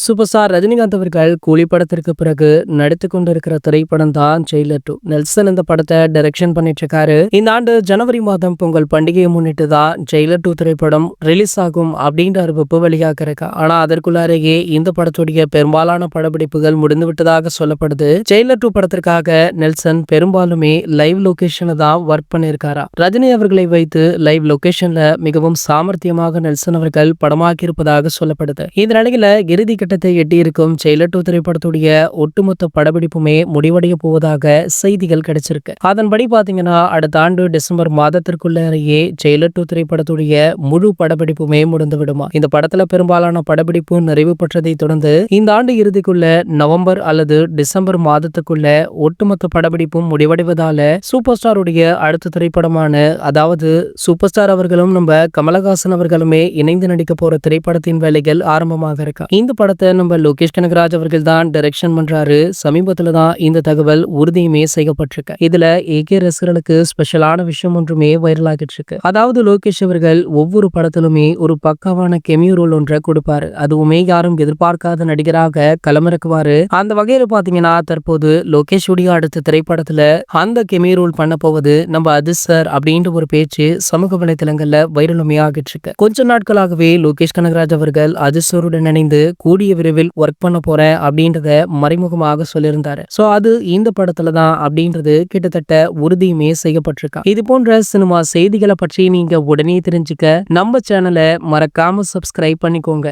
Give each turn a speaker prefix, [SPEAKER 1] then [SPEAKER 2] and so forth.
[SPEAKER 1] Super star Rajinikanth அவர்கள் கூலி படத்திற்கு பிறகு நடித்துக் கொண்டிருக்கிற திரைப்படம் தான் ஜெயிலர் 2. நெல்சன் இந்த படத்தை டைரக்ஷன் பண்ணிட்டு இருக்காரு. இந்த ஆண்டு ஜனவரி மாதம் பொங்கல் பண்டிகையை முன்னிட்டு தான் ஜெயிலர் 2 திரைப்படம் ரிலீஸ் ஆகும் அப்படின்ற அறிவிப்பு வெளியாக இருக்கு. ஆனா அதற்குள்ளாரையே இந்த படத்துடைய பெரும்பாலான படப்பிடிப்புகள் முடிந்து விட்டதாக சொல்லப்படுது. ஜெயிலர் 2 படத்திற்காக நெல்சன் பெரும்பாலுமே லைவ் லொகேஷன்ல தான் ஒர்க் பண்ணியிருக்காரா. ரஜினி அவர்களை வைத்து லைவ் லொகேஷன்ல மிகவும் சாமர்த்தியமாக நெல்சன் அவர்கள் படமாக்கி இருப்பதாக சொல்லப்படுது. இந்த நிலையில இறுதி கட்டத்தை எட்டியிருக்கும் ஜெயிலர் 2 திரைப்படத்துடைய ஒட்டுமொத்த படப்பிடிப்புமே முடிவடைய போவதாக செய்திகள் கிடைச்சிருக்கு. அதன்படி பாத்தீங்கன்னா அடுத்த ஆண்டு டிசம்பர் மாதத்திற்குள்ளேயே ஜெயிலர் 2 திரைப்படத்துடைய முழு படப்பிடிப்புமே முடிந்து விடுமா. இந்த படத்துல பெரும்பாலான படப்பிடிப்பு நிறைவு பெற்றதை தொடர்ந்து இந்த ஆண்டு இறுதிக்குள்ள நவம்பர் அல்லது டிசம்பர் மாதத்துக்குள்ள ஒட்டுமொத்த படப்பிடிப்பும் முடிவடைவதால சூப்பர் ஸ்டாருடைய அடுத்த திரைப்படமான அதாவது சூப்பர் ஸ்டார் அவர்களும் நம்ம கமலஹாசன் அவர்களுமே இணைந்து நடிக்க போற திரைப்படத்தின் வேலைகள் ஆரம்பமாக இருக்கா. இந்த படத்தை நம்ம லோகேஷ் கனகராஜ் அவர்கள் தான் டைரக்ஷன் பண்றாரு. சமீபத்துல தான் இந்த தகவல் உறுதியுமே செய்யப்பட்டிருக்கு. இதுல ஏகே ரசிகர்களுக்கு ஸ்பெஷலான விஷயம் ஒன்றுமே வைரல் ஆகிட்டு இருக்கு. அதாவது லோகேஷ் அவர்கள் ஒவ்வொரு படத்திலுமே ஒரு பக்காவான கெமியோ ரோல் ஒன்றை கொடுப்பாரு. அதுவுமே யாரும் எதிர்பார்க்காத நடிகராக களமிறக்குவாரு. அந்த வகையில பாத்தீங்கன்னா தற்போது லோகேஷ் உடைய அடுத்த திரைப்படத்துல அந்த கெமியோ ரோல் பண்ண போவது நம்ம அதிஸ் சார் அப்படின்ற ஒரு பேச்சு சமூக வலைதளங்கள்ல வைரலுமே ஆகிட்டு இருக்கு. கொஞ்ச நாட்களாகவே லோகேஷ் கனகராஜ் அவர்கள் அதிஸ் சாருடன் இணைந்து கூடிய விரைவில் ஒர்க் பண்ண போறேன் அப்படின்றத மறைமுகமாக சொல்லியிருந்தாரு. சோ அது இந்த படத்துல தான் அப்படின்றது கிட்டத்தட்ட உறுதியுமே செய்யப்பட்டிருக்கா. இது போன்ற சினிமா செய்திகளை பற்றி நீங்க உடனே தெரிஞ்சுக்க நம்ம சேனலை மறக்காம சப்ஸ்கிரைப் பண்ணிக்கோங்க.